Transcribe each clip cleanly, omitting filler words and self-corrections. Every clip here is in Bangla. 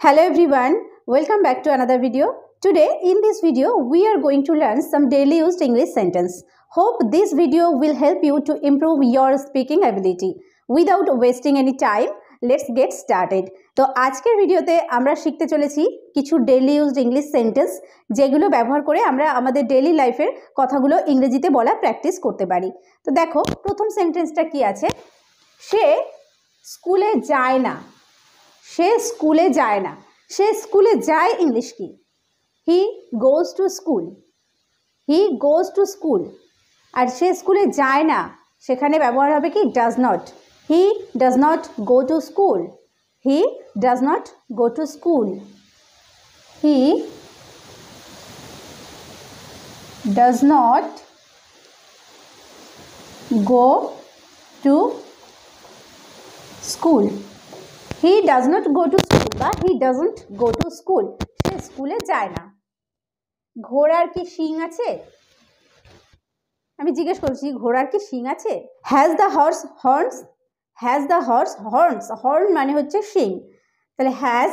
Hello everyone, welcome back to another video. Today in this video we are going to learn some daily used English sentence. Hope this video will help you to improve your speaking ability. Without wasting any time, let's get started. তো আজকের ভিডিওতে আমরা শিখতে চলেছি কিছু ডেইলি ইউজড ইংলিশ সেন্টেন্স যেগুলো ব্যবহার করে আমরা আমাদের ডেইলি লাইফের কথাগুলো ইংরেজিতে বলা প্র্যাকটিস করতে পারি। তো দেখো প্রথম সেন্টেন্সটা কি আছে, সে স্কুলে যায় না। সে স্কুলে যায় না, সে স্কুলে যায় ইংলিশ কি? He goes to school, he goes to school. আর সে স্কুলে যায় না সেখানে ব্যবহার হবে কি? Does not. He does not go to school, he does not go to school, he does not go to school. He does not go to school বা he doesn't go to school, সে স্কুলে যায় না। ঘোড়ার কি শিং আছে? আমি জিজ্ঞেস করছি ঘোড়ার কি শিং আছে? Has the horse horns? Has the horse horns, horn মানে হচ্ছে শিং, তাহলে has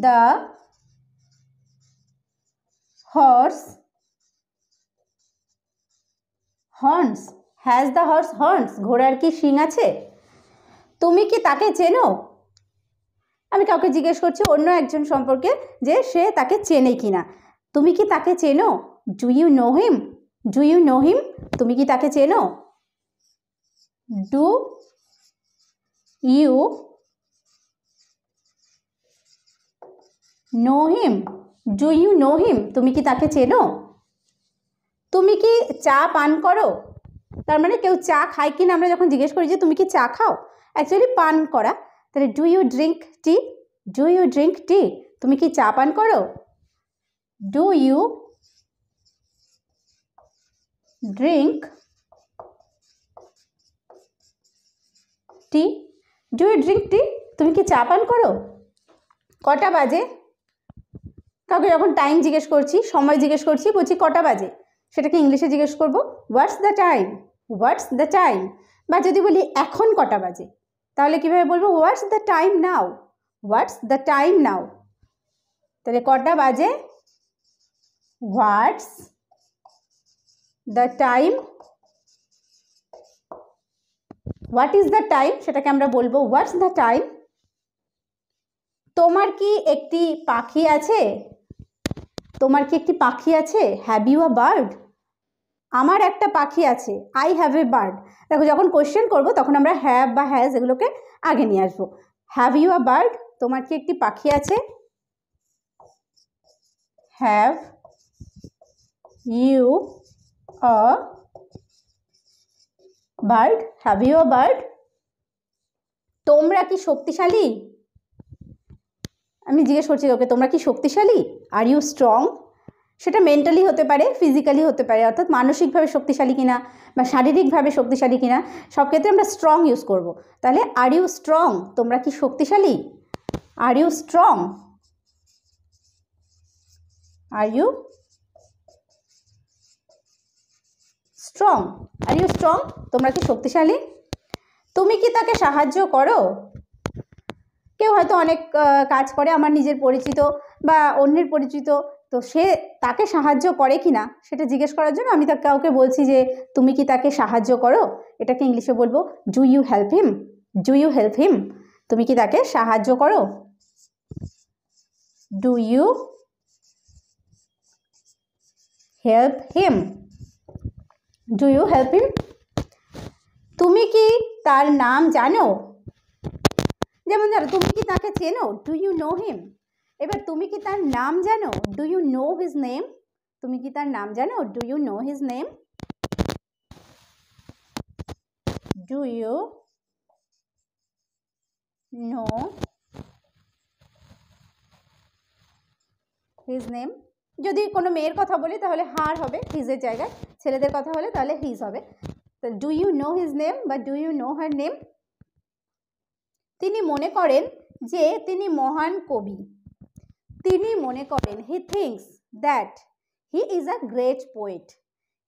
the horse horns, has the horse horns, ঘোড়ার কি শিং আছে? তুমি কি তাকে চেনো? আমি কাউকে জিজ্ঞেস করছি অন্য একজন সম্পর্কে যে সে তাকে চেনে কিনা। তুমি কি তাকে চেনো? Do you know him? Do you know him, তুমি কি তাকে চেনো? Do you know him? Do you know him, তুমি কি তাকে চেনো? তুমি কি চা পান করো? তার মানে কেউ চা খায় কিনা আমরা যখন জিজ্ঞেস করি যে তুমি কি চা খাও, অ্যাকচুয়ালি পান করা, তাহলে do you drink tea? Do you drink tea, তুমি কি চা পান করো? Do you drink tea? Do you drink tea, তুমি কি চা পান করো? কটা বাজে? কাউকে যখন টাইম জিজ্ঞেস করছি, সময় জিজ্ঞেস করছি, বলছি কটা বাজে, সেটাকে ইংলিশে জিজ্ঞেস করবো what's the time, what's the time. বা যদি বলি এখন কটা বাজে, তাহলে কীভাবে বলবো? What's the time now, what's the time now. তাহলে কটা বাজে? What's the time, what is the time, সেটাকে আমরা বলবো হোয়াটস দ্য টাইম। তোমার কি একটি পাখি আছে? তোমার কি একটি পাখি আছে? Have you a bird? আমার একটা পাখি আছে, আই হ্যাভ এ বার্ড। দেখো যখন কোয়েশ্চেন করবো তখন আমরা হ্যাভ বা হ্যাজ এগুলোকে আগে নিয়ে আসবো। হ্যাভ ইউ আ বার্ড, তোমার কি একটি পাখি আছে? Have you a bird, have you a bird. তোমরা কি শক্তিশালী? আমি জিজ্ঞেস করছি ওকে তোমরা কি শক্তিশালী? Are you strong? সেটা মেন্টালি হতে পারে, ফিজিক্যালি হতে পারে, অর্থাৎ মানসিকভাবে শক্তিশালী কিনা বা শারীরিকভাবে শক্তিশালী কিনা, সব ক্ষেত্রে আমরা স্ট্রং ইউজ করব। তাহলে আর ইউ স্ট্রং, তোমরা কি শক্তিশালী? Are you strong? Are you strong? Are you strong, তোমরা কি শক্তিশালী? তুমি কি তাকে সাহায্য করো? কেউ হয়তো অনেক কাজ করে, আমার নিজের পরিচিত বা অন্যের পরিচিত, তো সে তাকে সাহায্য করে কিনা সেটা জিজ্ঞেস করার জন্য আমি তাকে কাউকে বলছি যে তুমি কি তাকে সাহায্য করো, এটাকে ইংলিশে বলবো do you help him? Do you help him, তুমি কি তাকে সাহায্য করো? Do you help him? Do you help him. তুমি কি তার নাম জানো? যেমন জানো তুমি কি তাকে চেনো? Do you know him. এবার তুমি কি তার নাম জানো? Do you know his name? তুমি কি তার নাম জানো? Do you know his name? Do you know his name. যদি কোনো মেয়ের কথা বলি তাহলে হার হবে, হিজের জায়গায়। ছেলেদের কথা হলে তাহলে হিজ হবে। তো do you know his name বা do you know her name. তিনি মনে করেন যে তিনি মহান কবি। তিনি মনে করেন, হি thinks that he is a great poet.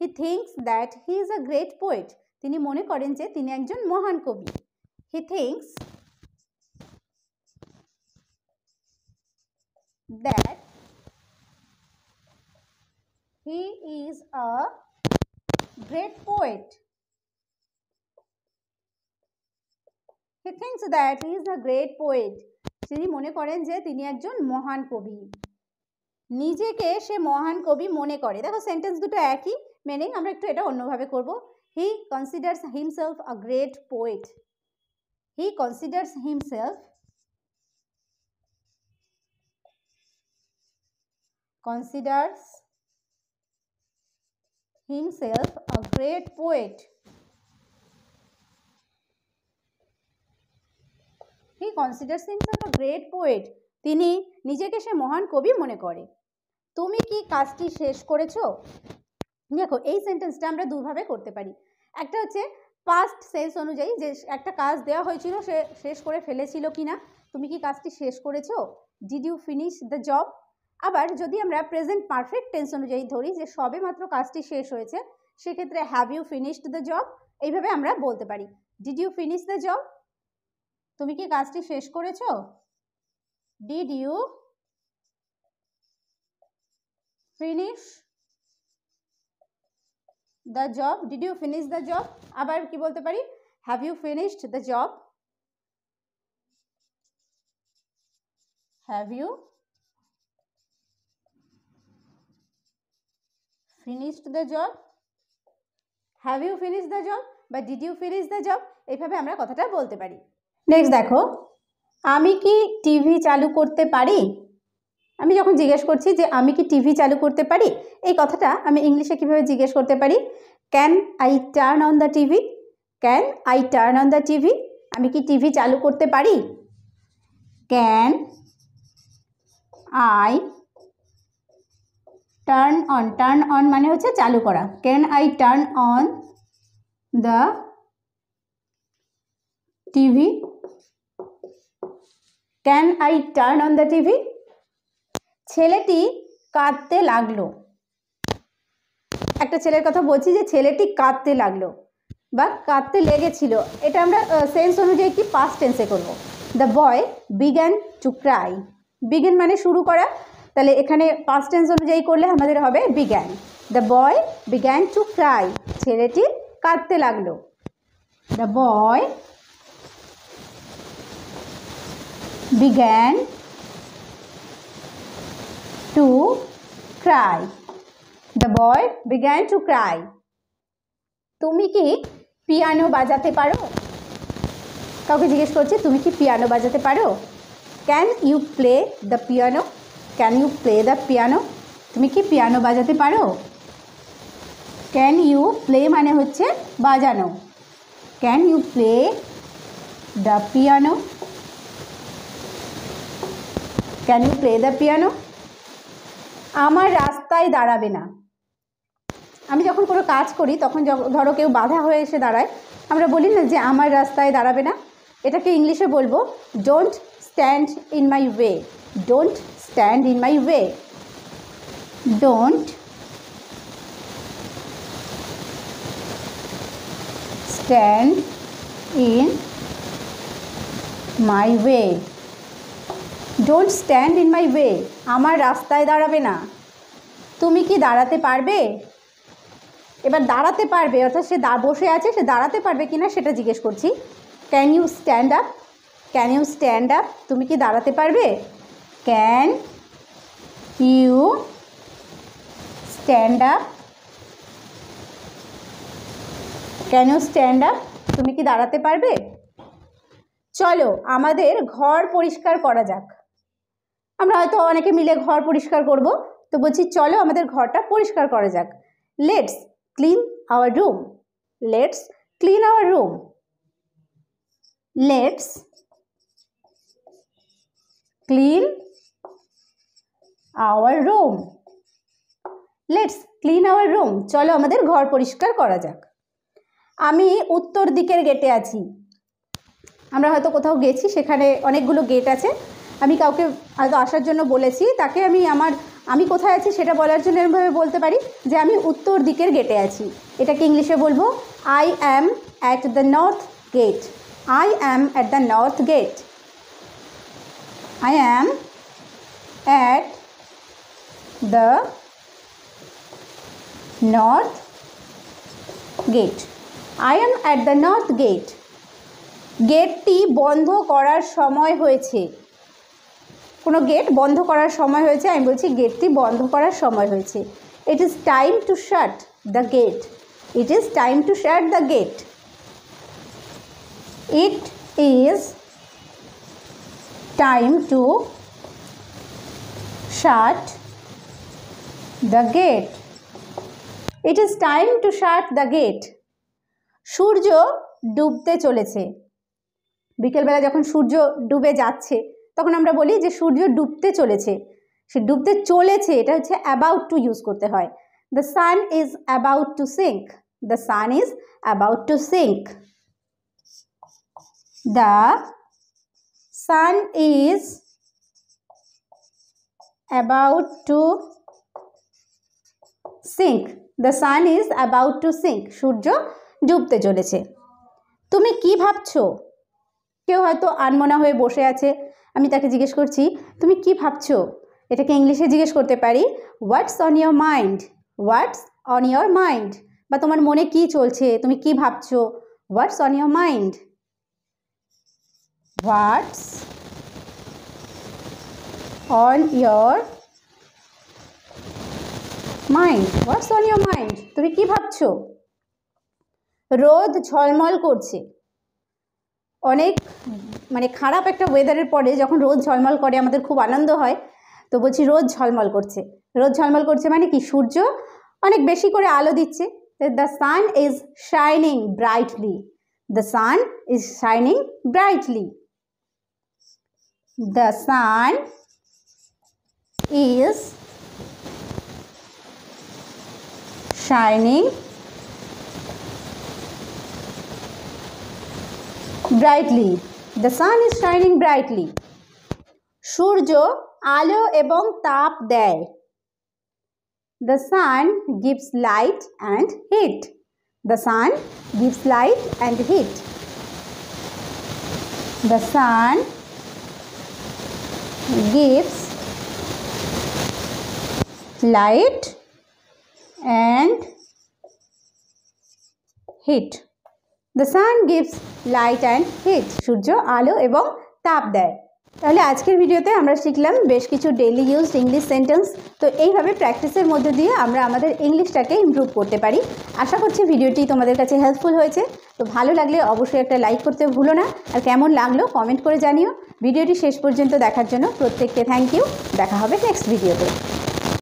He thinks that he is a great poet, তিনি মনে করেন যে তিনি একজন মহান কবি। হি thinks that he is a great poet. He thinks that he is a great poet. তিনি মনে করেন যে তিনি একজন মহান কবি। নিজেকে সে মহান কবি মনে করে। দেখো সেন্টেন্স দুটো একই মিনিং, আমরা একটু এটা অন্যভাবে করব। He considers himself a great poet. He considers himself a great poet. He considers himself a great poet. তিনি নিজেকে সে মহান কবি মনে করে। তুমি কি কাজটি শেষ করেছো? দেখো এই সেন্টেন্সটা আমরা দুভাবে করতে পারি। একটা হচ্ছে পাস্ট সেন্স অনুযায়ী, যে একটা কাজ দেওয়া হয়েছিল সে শেষ করে ফেলেছিল কিনা, তুমি কি কাজটি শেষ করেছো, did you finish the job. আবার যদি আমরা প্রেজেন্ট পারফেক্ট টেন্স অনুযায়ী ধরি যে সবে মাত্র কাজটি শেষ হয়েছে, সেক্ষেত্রে have you finished the job, এইভাবে আমরা বলতে পারি did you finish the job, তুমি কি কাজটি শেষ করেছো, did you finish the job, did you finish the job. আবার কি বলতে পারি, have you finished the job, have you finished the job, have you finish the job বা did you finish the job, এইভাবে আমরা কথাটা বলতে পারি। নেক্সট দেখো, আমি কি টিভি চালু করতে পারি। আমি যখন জিজ্ঞেস করছি যে আমি কি টিভি চালু করতে পারি, এই কথাটা আমি ইংলিশে কিভাবে জিজ্ঞেস করতে পারি, can I turn on the TV, can I turn on the TV, আমি কি টিভি চালু করতে পারি, can I turn on, turn on মানে হচ্ছে চালু করা, can I turn on the TV, can I turn on the TV. ছেলেটি কাঁদতে লাগলো, একটা ছেলের কথা বলছি যে ছেলেটি কাঁদতে লাগলো বা কাঁদতে লেগেছিল, এটা আমরা সেন্স অনুযায়ী কি পাস্ট টেন্সে করব। The boy began to cry, begin মানে শুরু করা, তাহলে এখানে পাস্ট টেন্স অনুযায়ী করলে আমাদের হবে began, the boy began to cry, ছেলেটি কাঁদতে লাগলো, the boy began to cry, the boy began to cry. তুমি কি পিয়ানো বাজাতে পারো, কাউকে জিজ্ঞেস করছি তুমি কি পিয়ানো বাজাতে পারো, can you play the piano, can you play the piano, তুমি কি পিয়ানো বাজাতে পারো, ক্যান ইউ প্লে মানে হচ্ছে বাজানো, can you play the piano, can you play the piano. আমার রাস্তায় দাঁড়াবে না, আমি যখন কোনো কাজ করি তখন ধরো কেউ বাধা হয়ে এসে দাঁড়ায়, আমরা বলি না যে আমার রাস্তায় দাঁড়াবে না, এটাকে ইংলিশে বলবো don't stand in my way, don't stand in my way, don't stand in my way, don't stand in my way, আমার রাস্তায় দাঁড়াবে না। তুমি কি দাঁড়াতে পারবে, এবার দাঁড়াতে পারবে অর্থাৎ সে বসে আছে, সে দাঁড়াতে পারবে কিনা সেটা জিজ্ঞেস করছি, can you stand up, can you stand up, তুমি কি দাঁড়াতে পারবে, can you stand up, can you stand up, তুমি কি দাঁড়াতে পারবে। চলো আমাদের ঘর পরিষ্কার করা যাক, আমরা হয়তো অনেকে মিলে ঘর পরিষ্কার করব, তো বলছি চলো আমাদের ঘরটা পরিষ্কার করা যাক, let's clean our room, let's clean our room, let's clean our room, let's clean our room, চলো আমাদের ঘর পরিষ্কার করা যাক। আমি উত্তর দিকের গেটে আছি, আমরা হয়তো কোথাও গেছি, সেখানে অনেকগুলো গেট আছে, আমি কাউকে হয়তো আসার জন্য বলেছি, তাকে আমি কোথায় আছি সেটা বলার জন্য এরকমভাবে বলতে পারি যে আমি উত্তর দিকের গেটে আছি, এটাকে ইংলিশে বলবো I am at the north gate, I am at the north gate, I am at the north gate. I am at the north gate. গেটটি বন্ধ করার সময় হয়েছে। কোনো গেট বন্ধ করার সময় হয়েছে, আমি বলছি গেটটি বন্ধ করার সময় হয়েছে। It is time to shut the gate. It is time to shut the gate. It is time to shut the gate. It is time to shut the gate. সূর্য ডুবতে চলেছে। বিকেলবেলা যখন সূর্য ডুবে যাচ্ছে তখন আমরা বলি যে সূর্য ডুবতে চলেছে। সে ডুবতে চলেছে এটা হচ্ছে অ্যাবাউট টু ইউজ করতে হয়। The sun is about to sink. The sun is about to sink. The sun is about to sink. The sun is about to sink. সূর্য ডুবতে চলেছে। তুমি কি ভাবছো? কেউ হয়তো আনমনা হয়ে বসে আছে, আমি তাকে জিজ্ঞেস করছি তুমি কি ভাবছো? এটাকে ইংলিশে জিজ্ঞেস করতে পারি হোয়াটস on your mind. What's on your mind, বা তোমার মনে কি চলছে, তুমি কি ভাবছো? হোয়াটস on your mind. What's on your mind. What's on your mind, তুমি কি ভাবছো? রোদ ঝলমল করছে। অনেক খারাপ একটা ওয়েদারের পরে যখন রোদ ঝলমল করে আমাদের খুব আনন্দ হয়, তো বলছি রোদ ঝলমল করছে। রোদ ঝলমল করছে মানে কি? সূর্য অনেক বেশি করে আলো দিচ্ছে। The sun is shining brightly. The sun is shining brightly. The sun is shining brightly. The sun is shining brightly. সূর্য আলো এবং তাপ দেয়। The sun gives light and heat. The sun gives light and heat. The sun gives light and heat. The sun gives light and heat. সূর্য আলো এবং তাপ দেয়। তাহলে আজকের ভিডিওতে আমরা শিখলাম বেশ কিছু ডেইলি ইউজড ইংলিশ সেন্টেন্স। তো এইভাবে প্র্যাকটিসের মধ্যে দিয়ে আমরা আমাদের ইংলিশটাকে ইমপ্রুভ করতে পারি। আশা করছি ভিডিওটি তোমাদের কাছে হেল্পফুল হয়েছে। তো ভালো লাগলে অবশ্যই একটা লাইক করতে ভুলো না, আর কেমন লাগলো কমেন্ট করে জানিও। ভিডিওটি শেষ পর্যন্ত দেখার জন্য প্রত্যেককে থ্যাংক ইউ। দেখা হবে নেক্সট ভিডিওতে।